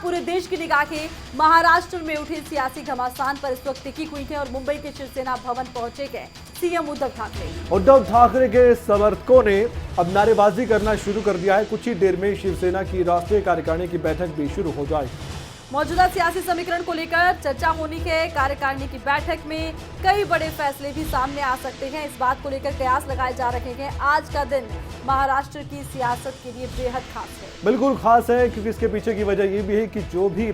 पूरे देश की निगाहें महाराष्ट्र में उठे सियासी घमासान पर इस वक्त टिकी हुई है और मुंबई के शिवसेना भवन पहुंचे गए सीएम उद्धव ठाकरे। उद्धव ठाकरे के समर्थकों ने अब नारेबाजी करना शुरू कर दिया है। कुछ ही देर में शिवसेना की राष्ट्रीय कार्यकारिणी की बैठक भी शुरू हो जाएगी। मौजूदा सियासी समीकरण को लेकर चर्चा होनी है। कार्यकारिणी की बैठक में कई बड़े फैसले भी सामने आ सकते हैं। इस बात को लेकर कयास लगाए जा रहे हैं। आज का दिन महाराष्ट्र की सियासत के लिए बेहद खास है। बिल्कुल खास है, क्योंकि इसके पीछे की वजह ये भी है कि जो भी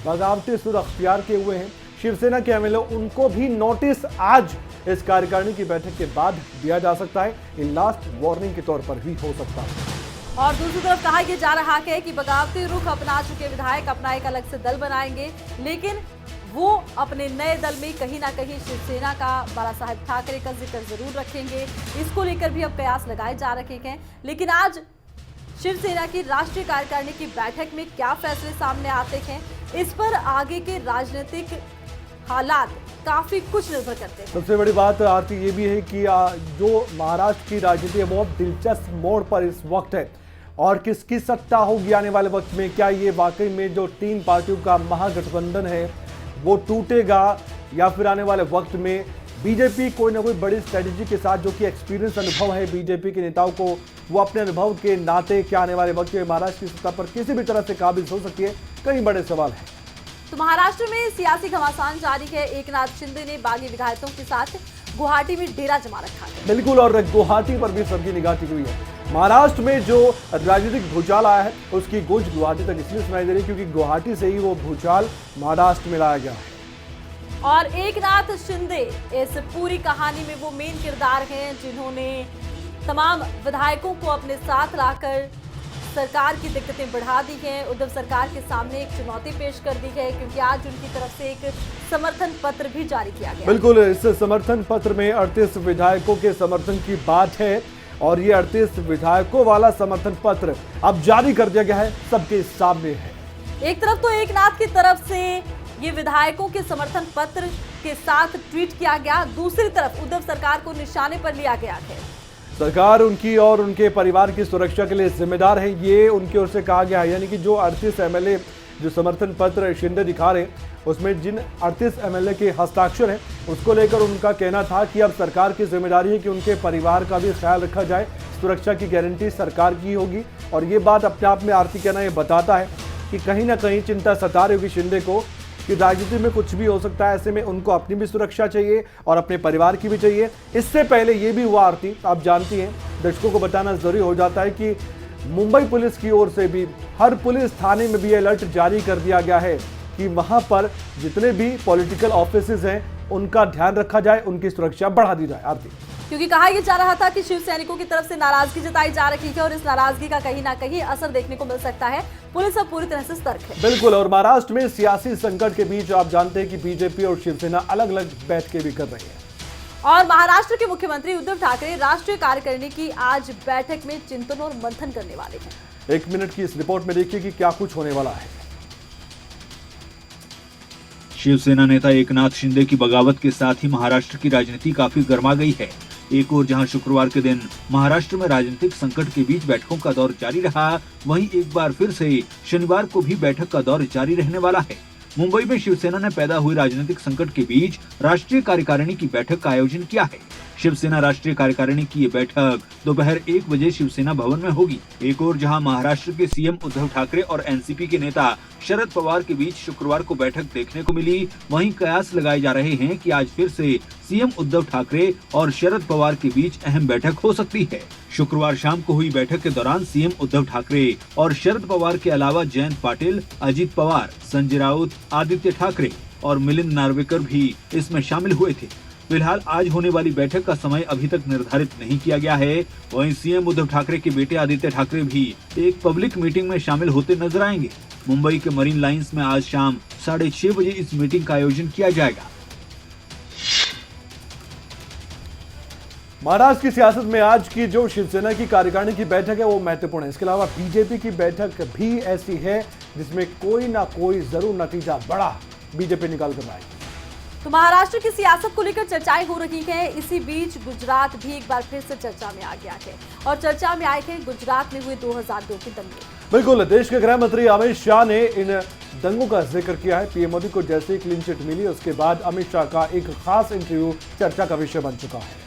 बगावती सुर अख्तियार किए हुए हैं शिवसेना के एमएलए, उनको भी नोटिस आज इस कार्यकारिणी की बैठक के बाद दिया जा सकता है। ये लास्ट वार्निंग के तौर पर भी हो सकता है। और दूसरी तरफ कहा यह जा रहा है कि बगावती रुख अपना चुके विधायक अपना एक अलग से दल बनाएंगे, लेकिन वो अपने नए दल में कहीं ना कहीं शिवसेना का बाला साहेब ठाकरे का जिक्र जरूर रखेंगे। इसको लेकर भी अब कयास लगाए जा रहे हैं। लेकिन आज शिवसेना की राष्ट्रीय कार्यकारिणी की बैठक में क्या फैसले सामने आते हैं, इस पर आगे के राजनीतिक हालात काफी कुछ निर्भर करते हैं। सबसे बड़ी बात आरती ये भी है कि जो महाराष्ट्र की राजनीति है वो दिलचस्प मोड़ पर इस वक्त है और किसकी सत्ता होगी आने वाले वक्त में। क्या ये वाकई में जो 3 पार्टियों का महागठबंधन है वो टूटेगा, या फिर आने वाले वक्त में बीजेपी कोई ना कोई बड़ी स्ट्रेटेजी के साथ, जो कि एक्सपीरियंस अनुभव है बीजेपी के नेताओं को, वो अपने अनुभव के नाते क्या आने वाले वक्त में महाराष्ट्र की सत्ता पर किसी भी तरह से काबिज हो सकती है, कई बड़े सवाल हैं। तो महाराष्ट्र में सियासी घमासान जारी है। एकनाथ शिंदे ने बागी विधायकों के साथ गुवाहाटी में डेरा जमा रखा है। बिल्कुल, और गुवाहाटी पर भी सबकी निगाह टिकी हुई है। महाराष्ट्र में जो राजनीतिक भूचाल आया है उसकी गूंज गुवाहाटी तक इसलिए सुनाई दे रही है क्योंकि गुवाहाटी से ही वो भूचाल महाराष्ट्र में लाया गया है। और एकनाथ शिंदे इस पूरी कहानी में वो मेन किरदार हैं, जिन्होंने तमाम विधायकों को अपने साथ लाकर सरकार की दिक्कतें बढ़ा दी हैं। उद्धव सरकार के सामने एक चुनौती पेश कर दी है, क्योंकि आज उनकी तरफ से एक समर्थन पत्र भी जारी किया गया। बिल्कुल, इस समर्थन पत्र में 38 विधायकों के समर्थन की बात है और ये 38 विधायकों वाला समर्थन पत्र अब जारी कर दिया गया है, सबके सामने है। एक तरफ तो एकनाथ की तरफ से ये विधायकों के समर्थन पत्र के साथ ट्वीट किया गया, दूसरी तरफ उद्धव सरकार को निशाने पर लिया गया है। सरकार उनकी और उनके परिवार की सुरक्षा के लिए जिम्मेदार है, ये उनकी ओर से कहा गया है। यानी कि जो 38 एमएलए जो समर्थन पत्र शिंदे दिखा रहे उसमें जिन 38 एमएलए के हस्ताक्षर हैं उसको लेकर उनका कहना था कि अब सरकार की जिम्मेदारी है कि उनके परिवार का भी ख्याल रखा जाए, सुरक्षा की गारंटी सरकार की होगी। और ये बात अपने आप में आरती कहना ये बताता है कि कहीं ना कहीं चिंता सता रही होगी शिंदे को कि राजनीति में कुछ भी हो सकता है। ऐसे में उनको अपनी भी सुरक्षा चाहिए और अपने परिवार की भी चाहिए। इससे पहले ये भी हुआ आरती, आप जानती हैं, दर्शकों को बताना जरूरी हो जाता है कि मुंबई पुलिस की ओर से भी हर पुलिस थाने में भी अलर्ट जारी कर दिया गया है कि वहां पर जितने भी पॉलिटिकल ऑफिसेज हैं उनका ध्यान रखा जाए, उनकी सुरक्षा बढ़ा दी जाए। आरती, क्योंकि कहा यह जा रहा था कि शिव सैनिकों की तरफ से नाराजगी जताई जा रही है और इस नाराजगी का कहीं ना कहीं असर देखने को मिल सकता है। पुलिस अब पूरी तरह से सतर्क है। बिल्कुल, और महाराष्ट्र में सियासी संकट के बीच आप जानते हैं कि बीजेपी और शिवसेना अलग अलग बैठकें भी कर रही है। और महाराष्ट्र के मुख्यमंत्री उद्धव ठाकरे राष्ट्रीय कार्यकारिणी की आज बैठक में चिंतन और मंथन करने वाले हैं। 1 मिनट की इस रिपोर्ट में देखिए कि क्या कुछ होने वाला है। शिवसेना नेता एकनाथ शिंदे की बगावत के साथ ही महाराष्ट्र की राजनीति काफी गर्मा गई है। एक और जहां शुक्रवार के दिन महाराष्ट्र में राजनीतिक संकट के बीच बैठकों का दौर जारी रहा, वहीं एक बार फिर से शनिवार को भी बैठक का दौर जारी रहने वाला है। मुंबई में शिवसेना ने पैदा हुई राजनीतिक संकट के बीच राष्ट्रीय कार्यकारिणी की बैठक का आयोजन किया है। शिवसेना राष्ट्रीय कार्यकारिणी की ये बैठक दोपहर 1 बजे शिवसेना भवन में होगी। एक और जहां महाराष्ट्र के सीएम उद्धव ठाकरे और एनसीपी के नेता शरद पवार के बीच शुक्रवार को बैठक देखने को मिली, वहीं कयास लगाए जा रहे हैं कि आज फिर से सीएम उद्धव ठाकरे और शरद पवार के बीच अहम बैठक हो सकती है। शुक्रवार शाम को हुई बैठक के दौरान सीएम उद्धव ठाकरे और शरद पवार के अलावा जयंत पाटिल, अजित पवार, संजय राउत, आदित्य ठाकरे और मिलिंद नार्वेकर भी इसमें शामिल हुए थे। फिलहाल आज होने वाली बैठक का समय अभी तक निर्धारित नहीं किया गया है। वहीं सीएम उद्धव ठाकरे के बेटे आदित्य ठाकरे भी एक पब्लिक मीटिंग में शामिल होते नजर आएंगे। मुंबई के मरीन लाइंस में आज शाम 6:30 बजे इस मीटिंग का आयोजन किया जाएगा। महाराष्ट्र की सियासत में आज की जो शिवसेना की कार्यकारिणी की बैठक है वो महत्वपूर्ण है। इसके अलावा बीजेपी की बैठक भी ऐसी है जिसमें कोई ना कोई जरूर नतीजा बड़ा बीजेपी निकाल कर आएगी। तो महाराष्ट्र की सियासत को लेकर चर्चाएं हो रही हैं। इसी बीच गुजरात भी एक बार फिर से चर्चा में आ गया है और चर्चा में आए थे गुजरात में हुए 2002 के दंगे। बिल्कुल, देश के गृह मंत्री अमित शाह ने इन दंगों का जिक्र किया है। पीएम मोदी को जैसे ही क्लीन चिट मिली उसके बाद अमित शाह का एक खास इंटरव्यू चर्चा का विषय बन चुका है।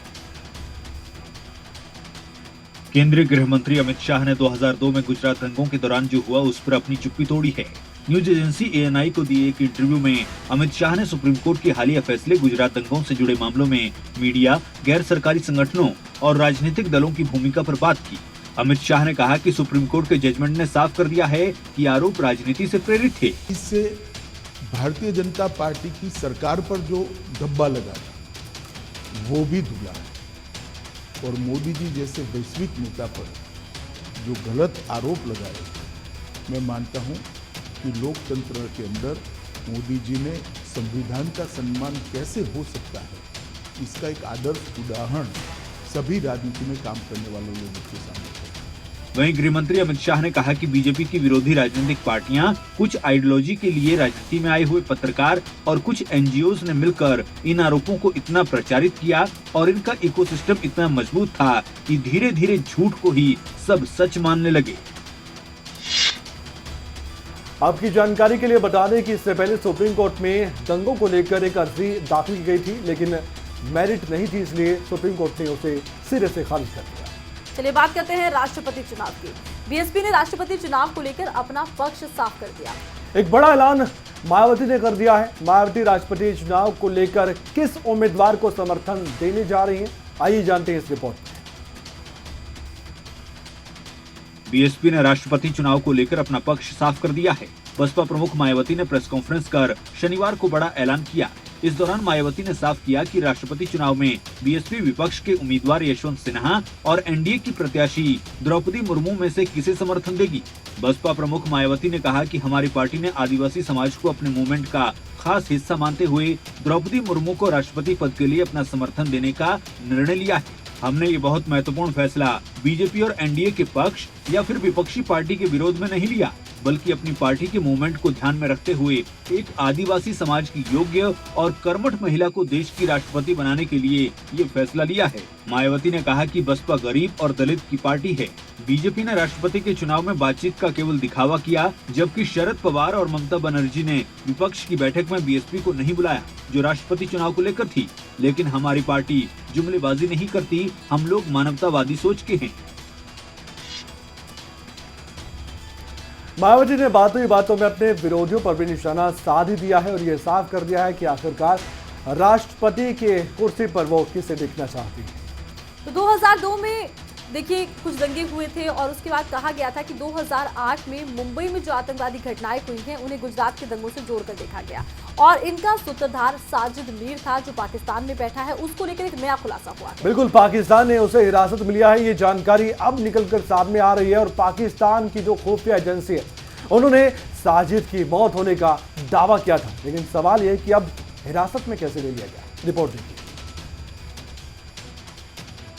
केंद्रीय गृह मंत्री अमित शाह ने 2002 में गुजरात दंगों के दौरान जो हुआ उस पर अपनी चुप्पी तोड़ी है। न्यूज एजेंसी ANI को दिए एक इंटरव्यू में अमित शाह ने सुप्रीम कोर्ट के हालिया फैसले, गुजरात दंगों से जुड़े मामलों में मीडिया, गैर सरकारी संगठनों और राजनीतिक दलों की भूमिका पर बात की। अमित शाह ने कहा कि सुप्रीम कोर्ट के जजमेंट ने साफ कर दिया है कि आरोप राजनीति से प्रेरित थे। इससे भारतीय जनता पार्टी की सरकार पर जो धब्बा लगा था वो भी धुला है और मोदी जी जैसे वैश्विक नेता पर जो गलत आरोप लगाए, मैं मानता हूं कि लोकतंत्र के अंदर मोदी जी ने संविधान का सम्मान कैसे हो सकता है, इसका एक आदर्श उदाहरण सभी राजनीति में काम करने वाले लोगों के सामने है। वहीं गृह मंत्री अमित शाह ने कहा कि बीजेपी की विरोधी राजनीतिक पार्टियां, कुछ आइडियोलॉजी के लिए राजनीति में आए हुए पत्रकार और कुछ NGOs ने मिलकर इन आरोपों को इतना प्रचारित किया और इनका इकोसिस्टम इतना मजबूत था कि धीरे धीरे झूठ को ही सब सच मानने लगे। आपकी जानकारी के लिए बता दें कि इससे पहले सुप्रीम कोर्ट में दंगों को लेकर एक अर्जी दाखिल की गई थी, लेकिन मेरिट नहीं थी, इसलिए सुप्रीम कोर्ट ने उसे सिरे से खारिज कर दिया। चलिए बात करते हैं राष्ट्रपति चुनाव की। बीएसपी ने राष्ट्रपति चुनाव को लेकर अपना पक्ष साफ कर दिया। एक बड़ा ऐलान मायावती ने कर दिया है। मायावती राष्ट्रपति चुनाव को लेकर किस उम्मीदवार को समर्थन देने जा रही हैं, आइए जानते हैं इस रिपोर्ट में। बीएसपी ने राष्ट्रपति चुनाव को लेकर अपना पक्ष साफ कर दिया है। बसपा प्रमुख मायावती ने प्रेस कॉन्फ्रेंस कर शनिवार को बड़ा ऐलान किया। इस दौरान मायावती ने साफ किया कि राष्ट्रपति चुनाव में बीएसपी विपक्ष के उम्मीदवार यशवंत सिन्हा और एनडीए की प्रत्याशी द्रौपदी मुर्मू में से किसे समर्थन देगी। बसपा प्रमुख मायावती ने कहा कि हमारी पार्टी ने आदिवासी समाज को अपने मूवमेंट का खास हिस्सा मानते हुए द्रौपदी मुर्मू को राष्ट्रपति पद के लिए अपना समर्थन देने का निर्णय लिया है। हमने ये बहुत महत्वपूर्ण फैसला बीजेपी और एनडीए के पक्ष या फिर विपक्षी पार्टी के विरोध में नहीं लिया, बल्कि अपनी पार्टी के मूवमेंट को ध्यान में रखते हुए एक आदिवासी समाज की योग्य और कर्मठ महिला को देश की राष्ट्रपति बनाने के लिए ये फैसला लिया है। मायावती ने कहा कि बसपा गरीब और दलित की पार्टी है। बीजेपी ने राष्ट्रपति के चुनाव में बातचीत का केवल दिखावा किया, जबकि शरद पवार और ममता बनर्जी ने विपक्ष की बैठक में बीएसपी को नहीं बुलाया जो राष्ट्रपति चुनाव को लेकर थी। लेकिन हमारी पार्टी जुमलेबाजी नहीं करती, हम लोग मानवतावादी सोच के हैं। मायावती ने बातों में अपने विरोधियों पर भी निशाना साध दिया है और ये साफ कर दिया है कि आखिरकार राष्ट्रपति के कुर्सी पर वो किसे देखना चाहती है। तो 2002 में देखिए कुछ दंगे हुए थे और उसके बाद कहा गया था कि 2008 में मुंबई में जो आतंकवादी घटनाएं हुई हैं उन्हें गुजरात के दंगों से जोड़कर देखा गया और इनका सूत्रधार साजिद मीर था जो पाकिस्तान में बैठा है। उसको लेकर एक नया खुलासा हुआ है। बिल्कुल, पाकिस्तान ने उसे हिरासत में लिया है, ये जानकारी अब निकलकर सामने आ रही है और पाकिस्तान की जो खुफिया एजेंसी है उन्होंने साजिद की मौत होने का दावा किया था, लेकिन सवाल यह कि अब हिरासत में कैसे ले लिया गया। रिपोर्ट देखिए।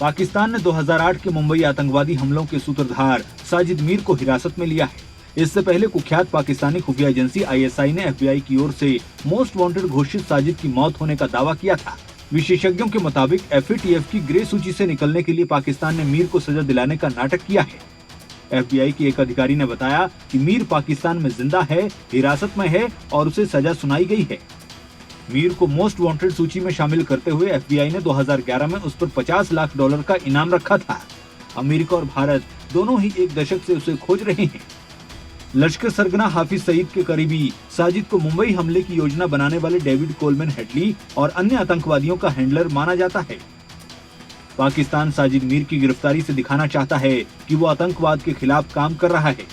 पाकिस्तान ने 2008 के मुंबई आतंकवादी हमलों के सूत्रधार साजिद मीर को हिरासत में लिया है। इससे पहले कुख्यात पाकिस्तानी खुफिया एजेंसी ISI ने FBI की ओर से मोस्ट वांटेड घोषित साजिद की मौत होने का दावा किया था। विशेषज्ञों के मुताबिक FATF की ग्रे सूची से निकलने के लिए पाकिस्तान ने मीर को सजा दिलाने का नाटक किया है। FBI के एक अधिकारी ने बताया कि मीर पाकिस्तान में जिंदा है, हिरासत में है और उसे सजा सुनाई गई है। मीर को मोस्ट वांटेड सूची में शामिल करते हुए FBI ने 2011 में उस पर $50 लाख का इनाम रखा था। अमेरिका और भारत दोनों ही एक दशक से उसे खोज रहे हैं। लश्कर सरगना हाफिज सईद के करीबी साजिद को मुंबई हमले की योजना बनाने वाले डेविड कोलमैन हेडली और अन्य आतंकवादियों का हैंडलर माना जाता है। पाकिस्तान साजिद मीर की गिरफ्तारी से दिखाना चाहता है कि वो आतंकवाद के खिलाफ काम कर रहा है।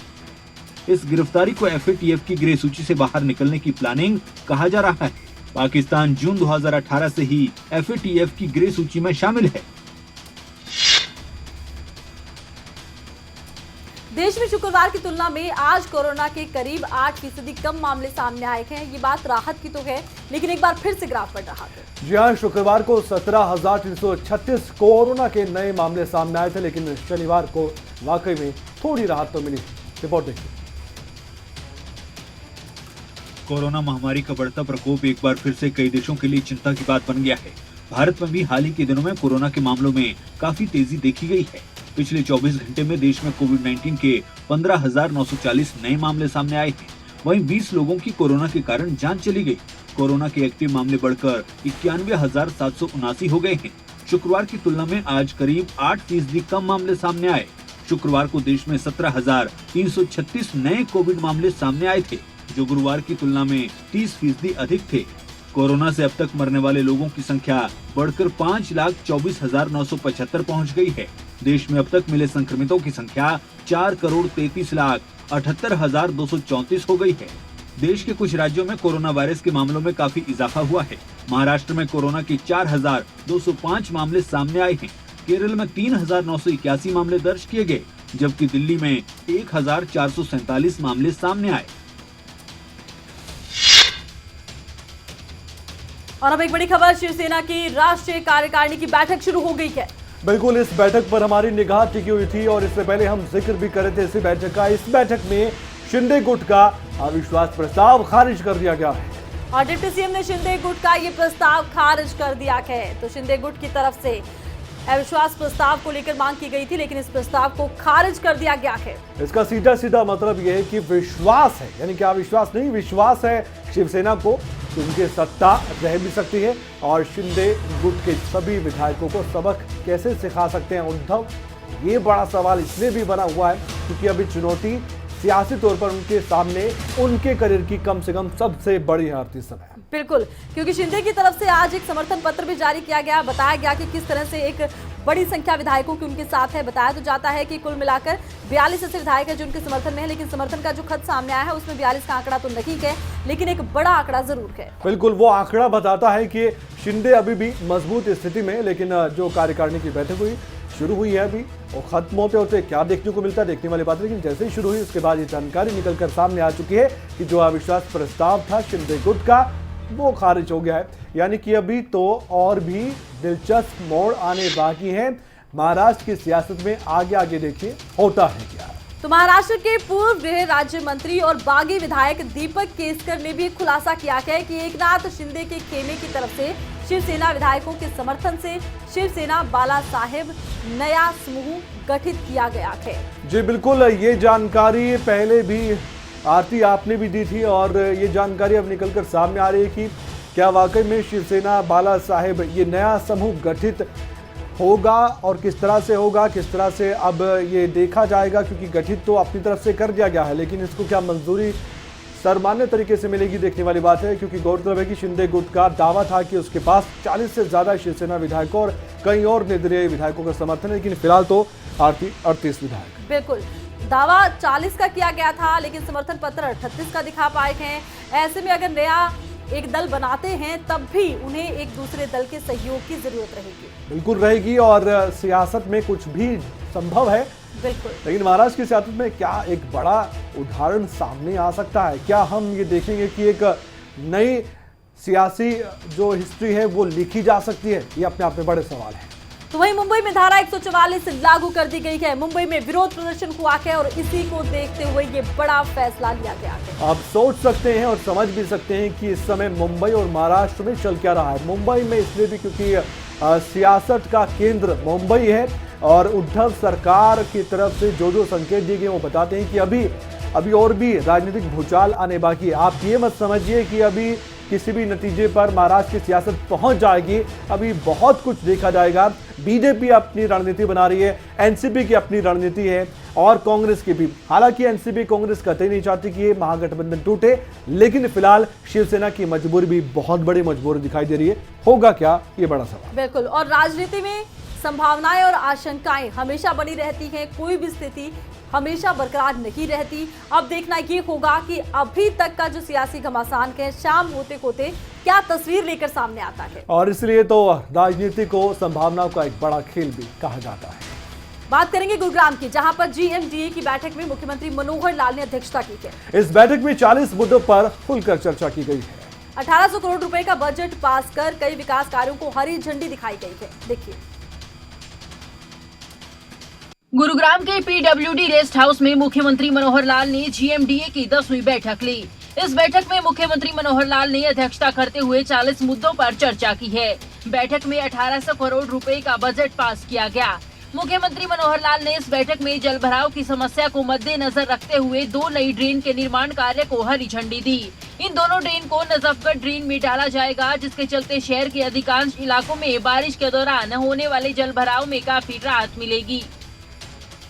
इस गिरफ्तारी को FATF की ग्रे सूची से बाहर निकलने की प्लानिंग कहा जा रहा है। पाकिस्तान जून 2018 से ही FATF की ग्रे सूची में शामिल है। देश में शुक्रवार की तुलना में आज कोरोना के करीब 8% कम मामले सामने आए हैं। ये बात राहत की तो है, लेकिन एक बार फिर से ग्राफ बढ़ रहा है। जी हाँ, शुक्रवार को 17,336 कोरोना के नए मामले सामने आए थे, लेकिन शनिवार को वाकई में थोड़ी राहत तो मिली। रिपोर्ट देखिए। कोरोना महामारी का बढ़ता प्रकोप एक बार फिर से कई देशों के लिए चिंता की बात बन गया है। भारत में भी हाल ही के दिनों में कोरोना के मामलों में काफी तेजी देखी गई है। पिछले 24 घंटे में देश में कोविड-19 के 15,940 नए मामले सामने आए हैं। वहीं 20 लोगों की कोरोना के कारण जान चली गई। कोरोना के एक्टिव मामले बढ़कर 91,779 हो गए हैं। शुक्रवार की तुलना में आज करीब 8% कम मामले सामने आए। शुक्रवार को देश में 17,336 नए कोविड मामले सामने आए थे, जो गुरुवार की तुलना में 30% अधिक थे। कोरोना से अब तक मरने वाले लोगों की संख्या बढ़कर 5,24,975 पहुंच गई है। देश में अब तक मिले संक्रमितों की संख्या 4,33,78,234 हो गई है। देश के कुछ राज्यों में कोरोना वायरस के मामलों में काफी इजाफा हुआ है। महाराष्ट्र में कोरोना के 4,205 मामले सामने आए हैं। केरल में 3,981 मामले दर्ज किए गए, जबकि दिल्ली में 1,447 मामले सामने आए। और अब एक बड़ी खबर, शिवसेना की राष्ट्रीय कार्यकारिणी की बैठक शुरू हो गई है। बिल्कुल, इस बैठक पर हमारी निगाह टिकी हुई थी और इससे पहले हम जिक्र भी कर रहे थे इसी बैठक का। इस बैठक में शिंदे गुट का अविश्वास प्रस्ताव खारिज कर दिया गया है और डिप्टी सीएम ने शिंदे गुट का ये प्रस्ताव खारिज कर दिया है। तो शिंदे गुट की तरफ से अविश्वास प्रस्ताव को लेकर मांग की गई थी, लेकिन इस प्रस्ताव को खारिज कर दिया गया है। इसका सीधा सीधा मतलब यह है कि विश्वास है, यानी कि अविश्वास नहीं, विश्वास है शिवसेना को कि उनकी सत्ता रह भी सकती है और शिंदे गुट के सभी विधायकों को सबक कैसे सिखा सकते हैं उद्धव। ये बड़ा सवाल इसलिए भी बना हुआ है क्योंकि अभी चुनौती सियासी तौर पर उनके सामने उनके करियर की कम से कम सबसे बड़ी आरती समय। बिल्कुल, क्योंकि शिंदे की तरफ से आज एक समर्थन पत्र भी जारी किया गया। बताया गया कि किस तरह से एक बड़ी संख्या विधायकों की उनके साथ है। बताया तो जाता है कि कुल मिलाकर 42 ऐसे विधायक है जो उनके समर्थन में है, लेकिन समर्थन का जो खत सामने आया है उसमें 42 का आंकड़ा तो नहीं है, लेकिन एक बड़ा आंकड़ा जरूर है। बिल्कुल, वो आंकड़ा बताता है कि शिंदे अभी भी मजबूत स्थिति में, लेकिन जो कार्यकारिणी की बैठक हुई शुरू हुई है अभी और खत्म होते होते क्या देखने को मिलता है देखने वाली बात है। लेकिन जैसे ही शुरू हुई उसके बाद ये जानकारी निकलकर सामने आ चुकी है कि जो अविश्वास प्रस्ताव था शिंदे गुट का वो खारिज हो गया है। यानी कि अभी तो और भी दिलचस्प मोड़ आने बाकी है। महाराष्ट्र की सियासत में आगे आगे देखिए होता है क्या। तो महाराष्ट्र के पूर्व गृह राज्य मंत्री और बागी विधायक दीपक केसकर ने भी खुलासा किया है कि एकनाथ शिंदे के खेमे की तरफ से शिवसेना विधायकों के समर्थन से शिवसेना बाला साहेब नया समूह गठित किया गया है। जी बिल्कुल, ये जानकारी पहले भी आरती आपने भी दी थी और ये जानकारी अब निकलकर सामने आ रही है कि क्या वाकई में शिवसेना बाला साहेब ये नया समूह गठित होगा और किस तरह से होगा, किस तरह से अब ये देखा जाएगा, क्योंकि गठित तो अपनी तरफ से कर दिया गया है, लेकिन इसको क्या मंजूरी सर्वमान्य तरीके से मिलेगी देखने वाली बात है। क्योंकि गौरतलब है कि शिंदे गुट का दावा था कि उसके पास 40 से ज्यादा शिवसेना विधायकों और कई और निर्दलीय विधायकों का समर्थन है, लेकिन फिलहाल तो 38 विधायक। बिल्कुल, दावा 40 का किया गया था, लेकिन समर्थन पत्र 38 का दिखा पाए हैं। ऐसे में अगर नया एक दल बनाते हैं तब भी उन्हें एक दूसरे दल के सहयोग की जरूरत रहेगी। बिल्कुल रहेगी और सियासत में कुछ भी संभव है। बिल्कुल, लेकिन महाराष्ट्र की सियासत में क्या एक बड़ा उदाहरण सामने आ सकता है? क्या हम ये देखेंगे कि एक नई सियासी जो हिस्ट्री है वो लिखी जा सकती है? ये अपने आप में बड़े सवाल है। तो वहीं मुंबई में धारा 144 लागू कर दी गई है। मुंबई में विरोध प्रदर्शन हुआ है और इसी को देखते हुए ये बड़ा फैसला लिया गया है। आप सोच सकते हैं और समझ भी सकते हैं कि इस समय मुंबई और महाराष्ट्र में चल क्या रहा है। मुंबई में इसलिए भी क्योंकि सियासत का केंद्र मुंबई है और उद्धव सरकार की तरफ से जो संकेत दिए गए वो बताते हैं कि अभी और भी राजनीतिक भूचाल आने बाकी है। आप ये मत समझिए कि अभी किसी भी नतीजे पर महाराष्ट्र की सियासत पहुंच जाएगी। अभी बहुत कुछ देखा जाएगा। बीजेपी अपनी रणनीति बना रही है, एनसीपी की अपनी रणनीति है और कांग्रेस की भी। हालांकि एनसीपी कांग्रेस कतई नहीं चाहती कि ये महागठबंधन टूटे, लेकिन फिलहाल शिवसेना की मजबूरी भी बहुत बड़ी मजबूरी दिखाई दे रही है। होगा क्या, ये बड़ा सवाल। बिल्कुल, और राजनीति में संभावनाएं और आशंकाएं हमेशा बनी रहती हैं, कोई भी स्थिति हमेशा बरकरार नहीं रहती। अब देखना ये होगा कि अभी तक का जो सियासी घमासान है शाम होते होते क्या तस्वीर लेकर सामने आता है। और इसलिए तो राजनीति को संभावनाओं का एक बड़ा खेल भी कहा जाता है। बात करेंगे गुरुग्राम की, जहां पर जीएमडीए की बैठक में मुख्यमंत्री मनोहर लाल ने अध्यक्षता की है। इस बैठक में 40 मुद्दों पर खुलकर चर्चा की गई है। 1800 करोड़ रुपए का बजट पास कर कई विकास कार्यों को हरी झंडी दिखाई गई है। देखिए, गुरुग्राम के पीडब्ल्यूडी रेस्ट हाउस में मुख्यमंत्री मनोहर लाल ने जीएमडीए की 10वीं बैठक ली। इस बैठक में मुख्यमंत्री मनोहर लाल ने अध्यक्षता करते हुए 40 मुद्दों पर चर्चा की है। बैठक में 1800 करोड़ रुपए का बजट पास किया गया। मुख्यमंत्री मनोहर लाल ने इस बैठक में जल भराव की समस्या को मद्देनजर रखते हुए 2 नई ड्रेन के निर्माण कार्य को हरी झंडी दी। इन दोनों ड्रेन को नजफगढ़ ड्रेन में डाला जाएगा, जिसके चलते शहर के अधिकांश इलाकों में बारिश के दौरान होने वाले जल भराव में काफी राहत मिलेगी।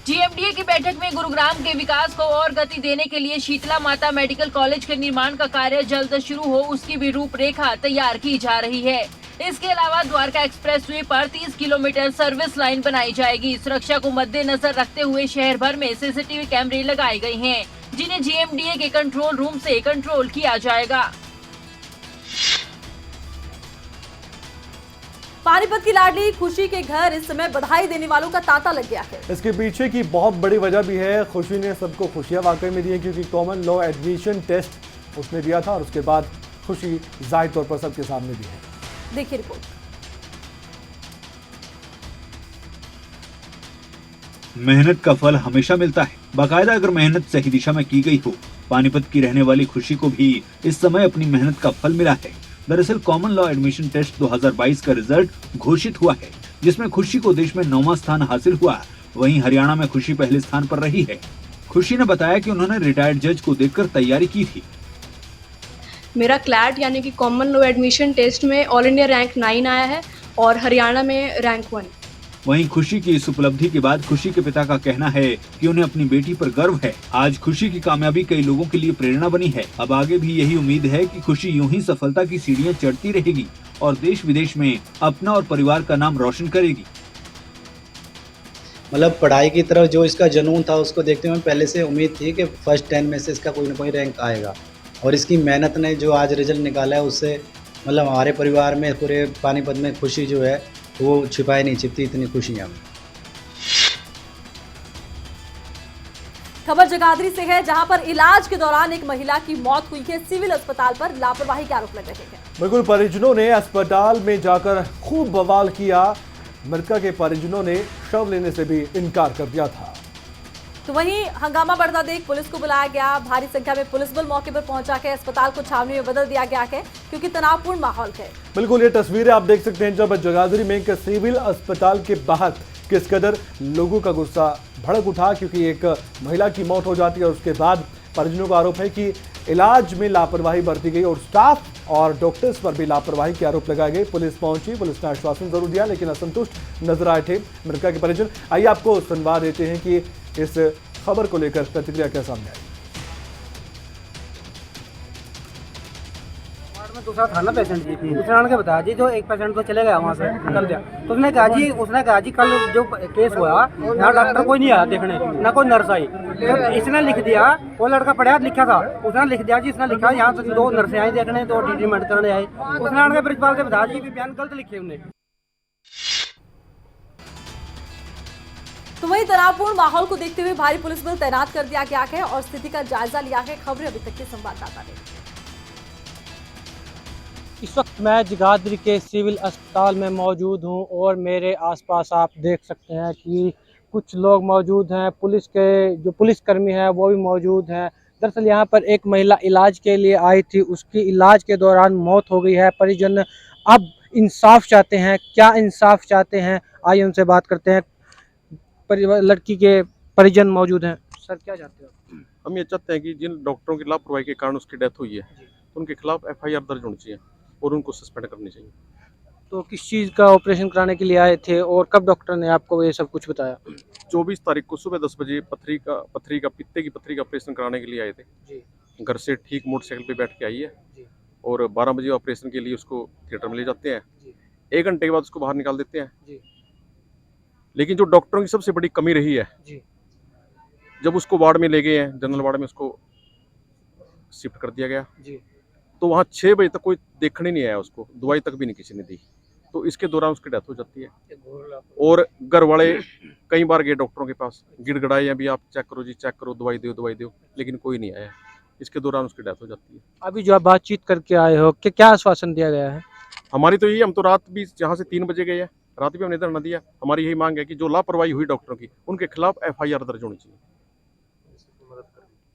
जीएमडीए की बैठक में गुरुग्राम के विकास को और गति देने के लिए शीतला माता मेडिकल कॉलेज के निर्माण का कार्य जल्द शुरू हो, उसकी भी रूपरेखा तैयार की जा रही है। इसके अलावा द्वारका एक्सप्रेसवे पर 30 किलोमीटर सर्विस लाइन बनाई जाएगी। सुरक्षा को मद्देनजर रखते हुए शहर भर में सीसीटीवी कैमरे लगाए गए हैं, जिन्हें जीएमडीए के कंट्रोल रूम से कंट्रोल किया जाएगा। पानीपत की लाडली खुशी के घर इस समय बधाई देने वालों का तांता लग गया है। इसके पीछे की बहुत बड़ी वजह भी है। खुशी ने सबको खुशियां वाकई में दी है, क्योंकि कॉमन लॉ एडमिशन टेस्ट उसने दिया था और उसके बाद खुशी जाहिर तौर पर सबके सामने भी है। देखिए रिपोर्ट। मेहनत का फल हमेशा मिलता है, बाकायदा अगर मेहनत सही दिशा में की गई हो। पानीपत की रहने वाली खुशी को भी इस समय अपनी मेहनत का फल मिला है। दरअसल कॉमन लॉ एडमिशन टेस्ट 2022 का रिजल्ट घोषित हुआ है, जिसमें खुशी को देश में 9वां स्थान हासिल हुआ। वहीं हरियाणा में खुशी पहले स्थान पर रही है। खुशी ने बताया कि उन्होंने रिटायर्ड जज को देखकर तैयारी की थी। मेरा क्लैट यानी कि कॉमन लॉ एडमिशन टेस्ट में ऑल इंडिया रैंक 9 आया है और हरियाणा में रैंक 1। वहीं खुशी की इस उपलब्धि के बाद खुशी के पिता का कहना है कि उन्हें अपनी बेटी पर गर्व है। आज खुशी की कामयाबी कई लोगों के लिए प्रेरणा बनी है। अब आगे भी यही उम्मीद है कि खुशी यूं ही सफलता की सीढ़ियां चढ़ती रहेगी और देश विदेश में अपना और परिवार का नाम रोशन करेगी। मतलब पढ़ाई की तरफ जो इसका जुनून था, उसको देखते हुए पहले से उम्मीद थी कि फर्स्ट 10 में से इसका कोई ना कोई रैंक आएगा। और इसकी मेहनत ने जो आज रिजल्ट निकाला है, उससे मतलब हमारे परिवार में, पूरे पानीपत में खुशी जो है वो छिपाई नहीं छिपती, इतनी खुशियाँ। खबर जगाधरी से है, जहां पर इलाज के दौरान एक महिला की मौत हुई है। सिविल अस्पताल पर लापरवाही के आरोप लग रहे हैं। बिल्कुल, परिजनों ने अस्पताल में जाकर खूब बवाल किया। मृतका के परिजनों ने शव लेने से भी इनकार कर दिया था। तो वहीं हंगामा बढ़ता देख पुलिस को बुलाया गया। भारी संख्या में पुलिस बल मौके पर पहुंचा के अस्पताल को छावनी में बदल दिया गया है, क्योंकि तनावपूर्ण माहौल है। बिल्कुल, ये तस्वीरें आप देख सकते हैं जब जगाधरी में एक सिविल अस्पताल के बाहर किस कदर लोगों का गुस्सा भड़क उठा, क्योंकि एक महिला की मौत हो जाती है और उसके बाद परिजनों का आरोप है कि इलाज में लापरवाही बरती गई और स्टाफ और डॉक्टर्स पर भी लापरवाही के आरोप लगाए गए। पुलिस पहुंची, पुलिस ने आश्वासन जरूर दिया, लेकिन असंतुष्ट नजर आए थे मृतका के परिजन। आइए आपको सुनवा देते हैं कि इस खबर को लेकर प्रतिक्रिया क्या सामने आई। दूसरा था ना पेशेंट जी, उसने के बताया जी जो एक पेशेंट तो चले गया वहाँ से, निकल गया। तो उसने कहा जी कल जो केस हुआ यहाँ डॉक्टर कोई नहीं आया देखने, ना कोई नर्स आई। तो इसने लिख दिया, वो लड़का पढ़ा लिखा था, उसने लिख दिया जी, इसने लिखा यहाँ से 2 नर्सें आई देखने, 2 ट्रीटमेंट करने आई। उसने आने प्रिंसिपल से बताया जी बयान गलत लिखे उन्हें। तो वहीं तनावपूर्ण माहौल को देखते हुए भारी पुलिस बल तैनात कर दिया गया है और स्थिति का जायजा लिया है। खबरें अभी तक के संवाददाता ने। इस वक्त मैं जगाधरी के सिविल अस्पताल में मौजूद हूं और मेरे आसपास आप देख सकते हैं कि कुछ लोग मौजूद हैं। पुलिस के जो पुलिसकर्मी हैं वो भी मौजूद हैं। दरअसल यहां पर एक महिला इलाज के लिए आई थी, उसकी इलाज के दौरान मौत हो गई है। परिजन अब इंसाफ चाहते हैं। क्या इंसाफ चाहते हैं, आइए उनसे बात करते हैं। लड़की के परिजन मौजूद हैं। सर, क्या चाहते हो? हम ये चाहते हैं कि जिन डॉक्टरों की लापरवाही के कारण उसकी डेथ हुई है, तो उनके खिलाफ FIR दर्ज होनी चाहिए और उनको सस्पेंड करनी चाहिए। तो किस चीज़ का ऑपरेशन कराने के लिए आए थे और कब डॉक्टर ने आपको ये सब कुछ बताया? 24 तारीख को सुबह 10 बजे पित्ते की पथरी का ऑपरेशन कराने के लिए आए थे जी। घर से ठीक मोटरसाइकिल पे बैठ के आई है जी। और 12 बजे ऑपरेशन के लिए उसको थिएटर में ले जाते हैं जी। 1 घंटे के बाद उसको बाहर निकाल देते हैं जी। लेकिन जो डॉक्टरों की सबसे बड़ी कमी रही है जी। जब उसको वार्ड में ले गए हैं, जनरल वार्ड में उसको शिफ्ट कर दिया गया जी। तो वहाँ 6 बजे तक कोई देखने नहीं आया, उसको दवाई तक भी नहीं किसी ने दी। तो इसके दौरान उसकी डेथ हो जाती है। और घर वाले कई बार गए डॉक्टरों के पास, गिड़गिड़ाए अभी आप चेक करो जी, चेक करो, दवाई दो, लेकिन कोई नहीं आया। इसके दौरान उसकी डेथ हो जाती है। अभी जो आप बातचीत करके आए हो, क्या आश्वासन दिया गया है? हमारी तो यही, हम तो रात भी यहाँ से 3 बजे गए हैं, रात भी हमने धरना दिया। हमारी यही मांग है कि जो लापरवाही हुई डॉक्टरों की, उनके खिलाफ FIR दर्ज होनी चाहिए।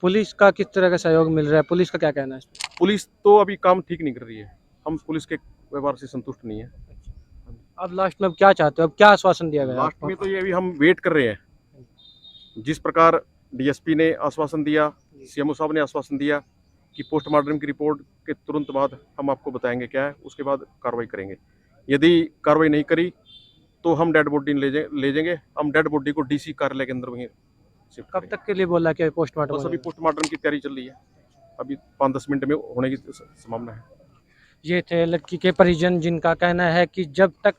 पुलिस का किस तरह का सहयोग मिल रहा है? पुलिस का क्या कहना है इसमें? पुलिस तो अभी काम ठीक नहीं कर रही है। हम पुलिस के व्यवहार से संतुष्ट नहीं है। अब लास्ट में अब क्या चाहते हो, अब क्या आश्वासन दिया गया लास्ट आपको? में तो ये अभी हम वेट कर रहे हैं। जिस प्रकार डीएसपी ने आश्वासन दिया, सीएमओ साहब ने आश्वासन दिया कि पोस्टमार्टम की रिपोर्ट के तुरंत बाद हम आपको बताएंगे क्या है, उसके बाद कार्रवाई करेंगे। यदि कार्रवाई नहीं करी तो हम डेड बॉडी ले जाएंगे। हम डेड बॉडी को डीसी कार्यालय के अंदर वहीं शिफ्ट कब करेंगे। तक के लिए बोला कि पोस्टमार्टम? बस अभी पोस्टमार्टम की तैयारी चल रही है, अभी 5-10 मिनट में होने की संभावना है। ये थे लड़की के परिजन, जिनका कहना है कि जब तक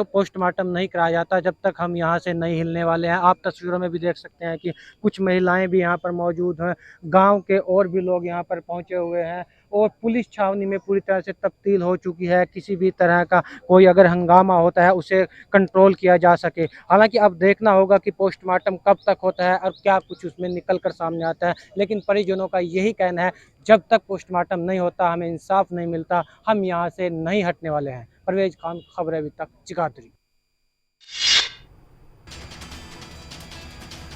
पोस्टमार्टम नहीं कराया जाता, जब तक हम यहाँ से नहीं हिलने वाले हैं। आप तस्वीरों में भी देख सकते हैं कि कुछ महिलाएं भी यहाँ पर मौजूद हैं, गांव के और भी लोग यहाँ पर पहुँचे हुए हैं और पुलिस छावनी में पूरी तरह से तब्दील हो चुकी है। किसी भी तरह का कोई अगर हंगामा होता है उसे कंट्रोल किया जा सके। हालांकि अब देखना होगा कि पोस्टमार्टम कब तक होता है और क्या कुछ उसमें निकल कर सामने आता है, लेकिन परिजनों का यही कहना है जब तक पोस्टमार्टम नहीं होता, हमें इंसाफ नहीं मिलता, हम यहाँ से नहीं हटने वाले हैं। परवेज खान, खबर अभी तक, जगाधरी।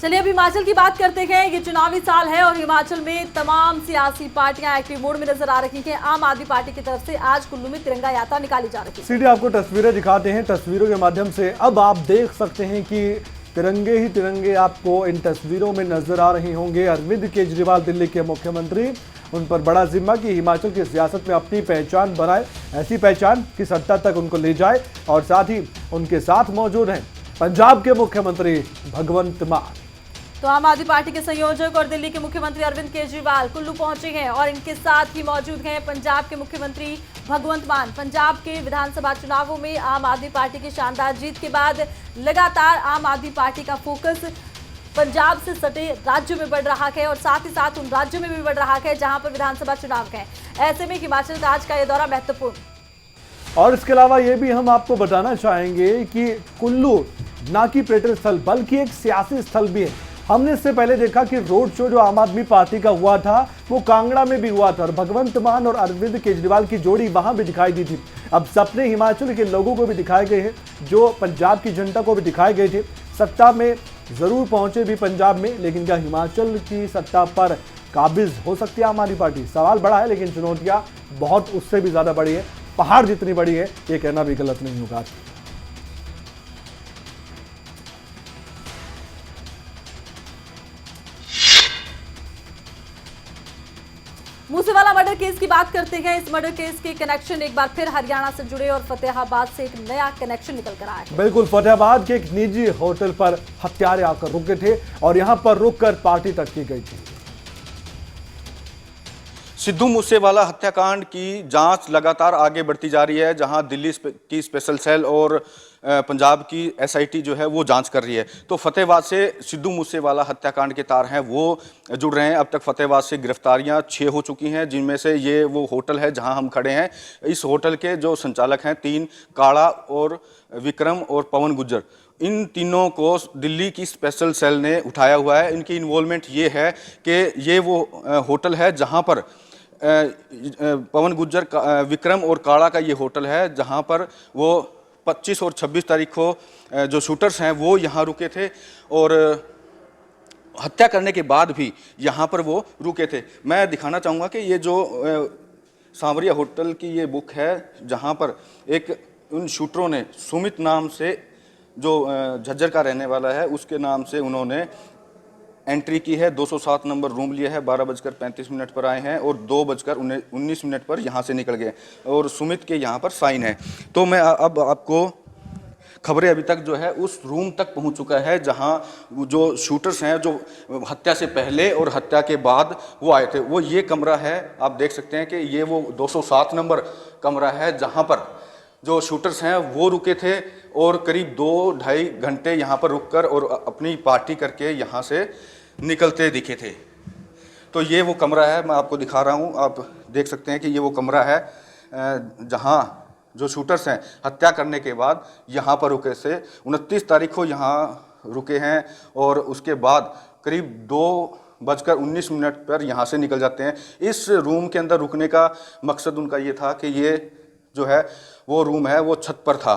चलिए अब हिमाचल की बात करते हैं। ये चुनावी साल है और हिमाचल में तमाम सियासी पार्टियां एक्टिव मोड में नजर आ रही हैं। आम आदमी पार्टी की तरफ से आज कुल्लू में तिरंगा यात्रा निकाली जा रही है। सीधे आपको तस्वीरें दिखाते हैं। तस्वीरों के माध्यम से अब आप देख सकते हैं कि तिरंगे ही तिरंगे आपको इन तस्वीरों में नजर आ रहे होंगे। अरविंद केजरीवाल दिल्ली के मुख्यमंत्री, उन पर बड़ा जिम्मा कि हिमाचल की सियासत में अपनी पहचान बनाए, ऐसी पहचान कि सत्ता तक उनको ले जाए। और साथ ही उनके साथ मौजूद हैं पंजाब के मुख्यमंत्री भगवंत मान। तो आम आदमी पार्टी के संयोजक और दिल्ली के मुख्यमंत्री अरविंद केजरीवाल कुल्लू पहुंचे हैं और इनके साथ ही मौजूद हैं पंजाब के मुख्यमंत्री भगवंत मान। पंजाब के विधानसभा चुनावों में आम आदमी पार्टी की शानदार जीत के बाद लगातार आम आदमी पार्टी का फोकस पंजाब से सटे राज्यों में बढ़ रहा है और साथ ही साथ उन राज्यों में भी बढ़ रहा है जहां पर विधानसभा चुनाव है। ऐसे में हिमाचल राज्य का यह दौरा महत्वपूर्ण। और इसके अलावा ये भी हम आपको बताना चाहेंगे कि कुल्लू ना कि पर्यटन स्थल बल्कि एक सियासी स्थल भी है। हमने इससे पहले देखा कि रोड शो जो आम आदमी पार्टी का हुआ था वो कांगड़ा में भी हुआ था और भगवंत मान और अरविंद केजरीवाल की जोड़ी वहां भी दिखाई दी थी। अब सपने हिमाचल के लोगों को भी दिखाए गए हैं, जो पंजाब की जनता को भी दिखाए गए थे। सत्ता में जरूर पहुंचे भी पंजाब में, लेकिन क्या हिमाचल की सत्ता पर काबिज हो सकती है आम आदमी पार्टी? सवाल बड़ा है, लेकिन चुनौतियां बहुत उससे भी ज्यादा बड़ी है। पहाड़ जितनी बड़ी है ये कहना भी गलत नहीं होगा। मूसेवाला मर्डर केस की बात करते हैं। इस मर्डर केस के कनेक्शन एक बार फिर हरियाणा से जुड़े और फतेहाबाद से एक नया कनेक्शन निकल कर आया है। बिल्कुल, फतेहाबाद के एक निजी होटल पर हत्यारे आकर रुके थे और यहां पर रुककर पार्टी तक की गई थी। सिद्धू मूसेवाला हत्याकांड की जांच लगातार आगे बढ़ती जा रही है, जहां दिल्ली की स्पेशल सेल और पंजाब की एसआईटी जो है वो जांच कर रही है। तो फतेहाबाद से सिद्धू मूसेवाला हत्याकांड के तार हैं वो जुड़ रहे हैं। अब तक फतेहाबाद से गिरफ्तारियां 6 हो चुकी हैं, जिनमें से ये वो होटल है जहां हम खड़े हैं। इस होटल के जो संचालक हैं 3, काला और विक्रम और पवन गुज्जर, इन तीनों को दिल्ली की स्पेशल सेल ने उठाया हुआ है। इनकी इन्वॉल्वमेंट ये है कि ये वो होटल है जहाँ पर पवन गुज्जर, विक्रम और काला का ये होटल है जहाँ पर वो 25 और 26 तारीख को जो शूटर्स हैं वो यहाँ रुके थे और हत्या करने के बाद भी यहाँ पर वो रुके थे। मैं दिखाना चाहूँगा कि ये जो सांवरिया होटल की ये बुक है, जहाँ पर एक उन शूटरों ने सुमित नाम से, जो झज्जर का रहने वाला है, उसके नाम से उन्होंने एंट्री की है। 207 नंबर रूम लिया है। 12:35 पर आए हैं और 2:19 पर यहाँ से निकल गए और सुमित के यहाँ पर साइन है। तो मैं अब आपको खबरें अभी तक जो है उस रूम तक पहुँच चुका है जहाँ जो शूटर्स हैं, जो हत्या से पहले और हत्या के बाद वो आए थे। वो ये कमरा है, आप देख सकते हैं कि ये वो 207 नंबर कमरा है जहाँ पर जो शूटर्स हैं वो रुके थे और करीब 2-2.5 घंटे यहाँ पर रुककर और अपनी पार्टी करके यहाँ से निकलते दिखे थे। तो ये वो कमरा है, मैं आपको दिखा रहा हूँ। आप देख सकते हैं कि ये वो कमरा है जहाँ जो शूटर्स हैं हत्या करने के बाद यहाँ पर रुके थे। 29 तारीख को यहाँ रुके हैं और उसके बाद करीब 2:19 पर यहाँ से निकल जाते हैं। इस रूम के अंदर रुकने का मकसद उनका ये था कि ये जो है वो रूम है वो छत पर था।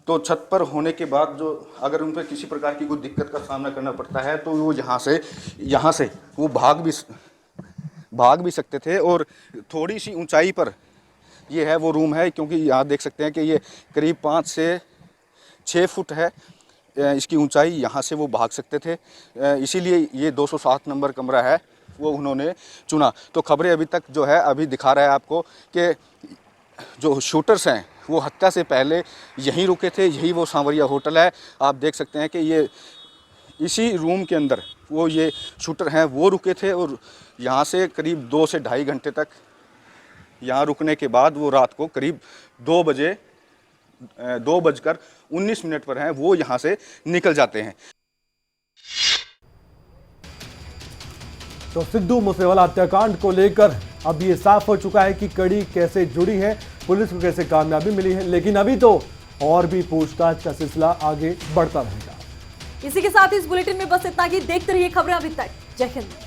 तो छत पर होने के बाद जो अगर उन पर किसी प्रकार की कोई दिक्कत का सामना करना पड़ता है तो वो यहाँ से वो भाग भी सकते थे। और थोड़ी सी ऊंचाई पर ये है वो रूम है, क्योंकि यहाँ देख सकते हैं कि ये करीब 5 से 6 फुट है इसकी ऊंचाई, यहाँ से वो भाग सकते थे, इसीलिए ये 207 नंबर कमरा है वो उन्होंने चुना। तो खबरें अभी तक जो है अभी दिखा रहा है आपको कि जो शूटर्स हैं वो हत्या से पहले यहीं रुके थे, यही वो सांवरिया होटल है। आप देख सकते हैं कि ये इसी रूम के अंदर वो ये शूटर हैं वो रुके थे और यहाँ से करीब 2 से ढाई घंटे तक यहाँ रुकने के बाद वो रात को करीब 2:19 पर हैं वो यहाँ से निकल जाते हैं। तो सिद्धू मूसेवाला हत्याकांड को लेकर अब ये साफ हो चुका है कि कड़ी कैसे जुड़ी है, पुलिस को कैसे कामयाबी मिली है, लेकिन अभी तो और भी पूछताछ का सिलसिला आगे बढ़ता रहेगा। इसी के साथ इस बुलेटिन में बस इतना ही। देखते रहिए खबरें अभी तक। जय हिंद।